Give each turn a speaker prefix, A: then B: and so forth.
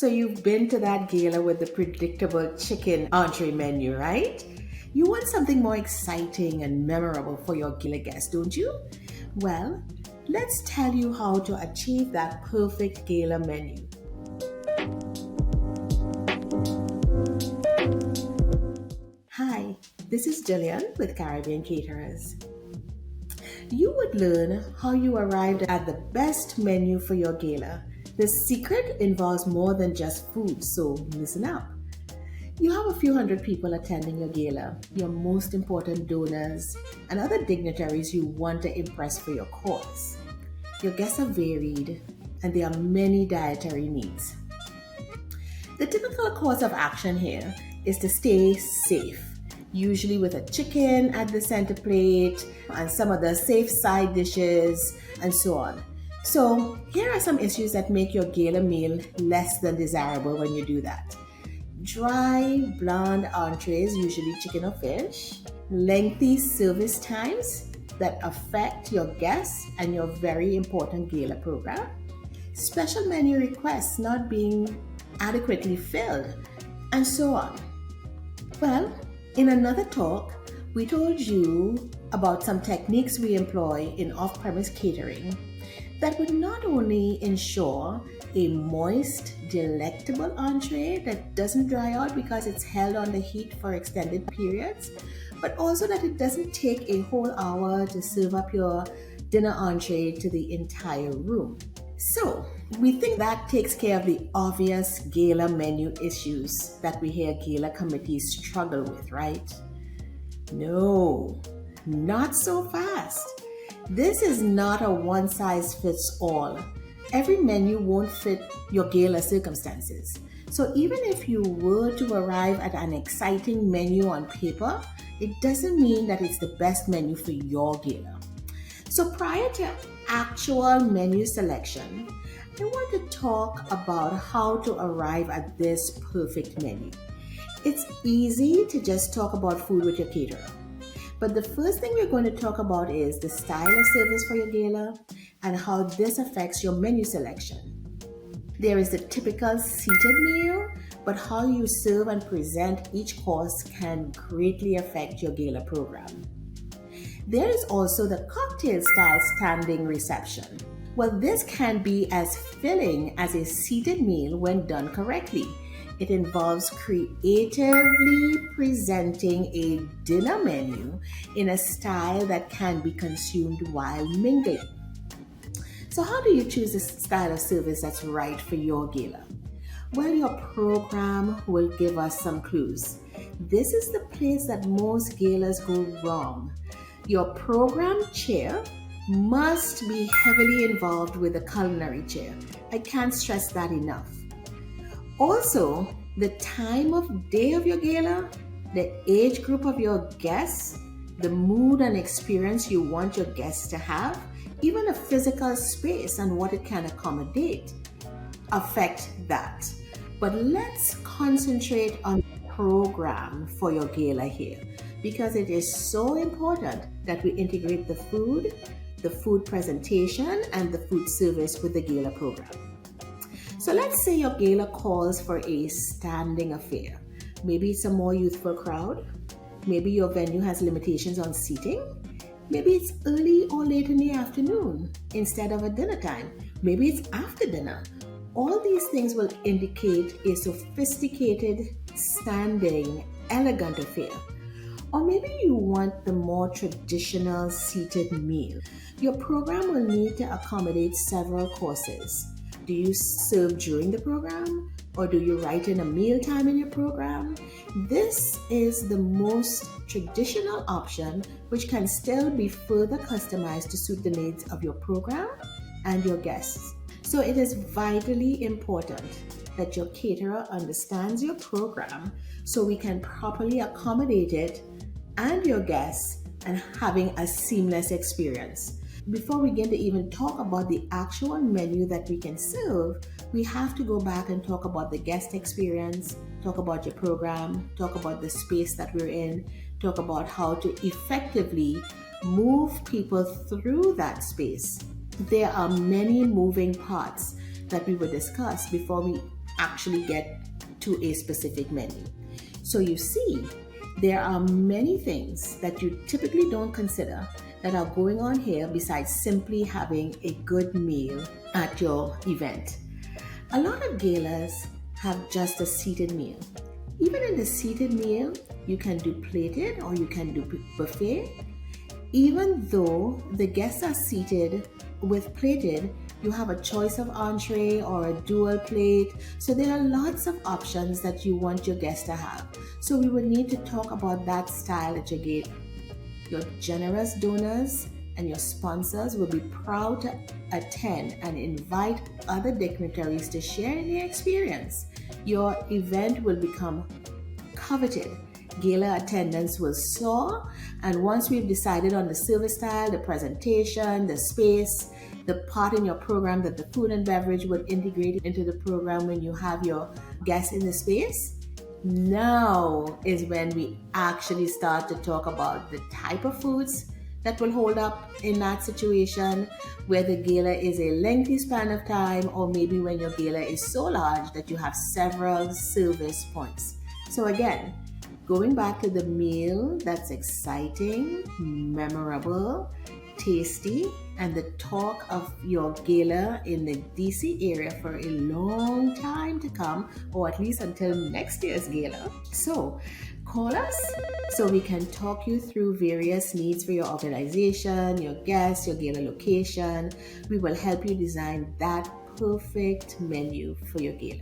A: So you've been to that gala with the predictable chicken entree menu, right? You want something more exciting and memorable for your gala guests, don't you? Well, let's tell you how to achieve that perfect gala menu. Hi, this is Jillian with Caribbean Caterers. You would learn how you arrived at the best menu for your gala. The secret involves more than just food, so listen up. You have a few hundred people attending your gala, your most important donors, and other dignitaries you want to impress for your cause. Your guests are varied, and there are many dietary needs. The typical course of action here is to stay safe, usually with a chicken at the center plate and some of the safe side dishes and so on. So here are some issues that make your gala meal less than desirable when you do that. Dry, bland entrees, usually chicken or fish, lengthy service times that affect your guests and your very important gala program, special menu requests not being adequately filled, and so on. Well, in another talk, we told you about some techniques we employ in off-premise catering that would not only ensure a moist, delectable entree that doesn't dry out because it's held on the heat for extended periods, but also that it doesn't take a whole hour to serve up your dinner entree to the entire room. So, we think that takes care of the obvious gala menu issues that we hear gala committees struggle with, right? No, not so fast. This is not a one-size-fits-all. Every menu won't fit your gala circumstances. So even if you were to arrive at an exciting menu on paper, it doesn't mean that it's the best menu for your gala. So prior to actual menu selection, I want to talk about how to arrive at this perfect menu. It's easy to just talk about food with your caterer. But the first thing we're going to talk about is the style of service for your gala and how this affects your menu selection. There is the typical seated meal, but how you serve and present each course can greatly affect your gala program. There is also the cocktail style standing reception. Well, this can be as filling as a seated meal when done correctly. It involves creatively presenting a dinner menu in a style that can be consumed while mingling. So how do you choose a style of service that's right for your gala? Well, your program will give us some clues. This is the place that most galas go wrong. Your program chair must be heavily involved with the culinary chair. I can't stress that enough. Also, the time of day of your gala, the age group of your guests, the mood and experience you want your guests to have, even the physical space and what it can accommodate affect that. But let's concentrate on the program for your gala here because it is so important that we integrate the food presentation, and the food service with the gala program. So let's say your gala calls for a standing affair. Maybe it's a more youthful crowd. Maybe your venue has limitations on seating. Maybe it's early or late in the afternoon instead of at dinner time. Maybe it's after dinner. All these things will indicate a sophisticated, standing, elegant affair. Or maybe you want the more traditional seated meal. Your program will need to accommodate several courses. Do you serve during the program? Or do you write in a mealtime in your program? This is the most traditional option, which can still be further customized to suit the needs of your program and your guests. So it is vitally important that your caterer understands your program so we can properly accommodate it and your guests and having a seamless experience. Before we get to even talk about the actual menu that we can serve, we have to go back and talk about the guest experience, talk about your program, talk about the space that we're in, talk about how to effectively move people through that space. There are many moving parts that we will discuss before we actually get to a specific menu. So you see, there are many things that you typically don't consider that are going on here besides simply having a good meal at your event. A lot of galas have just a seated meal. Even in the seated meal, you can do plated or you can do buffet. Even though the guests are seated with plated, you have a choice of entree or a dual plate. So there are lots of options that you want your guests to have. So we will need to talk about that style at your gala. Your generous donors and your sponsors will be proud to attend and invite other dignitaries to share in their experience. Your event will become coveted. Gala attendance will soar, and once we've decided on the service style, the presentation, the space, the part in your program that the food and beverage would integrate into the program when you have your guests in the space, now is when we actually start to talk about the type of foods that will hold up in that situation, where the gala is a lengthy span of time, or maybe when your gala is so large that you have several service points. So again, going back to the meal that's exciting, memorable, tasty, and the talk of your gala in the DC area for a long time to come, or at least until next year's gala. So call us so we can talk you through various needs for your organization, your guests, your gala location. We will help you design that perfect menu for your gala.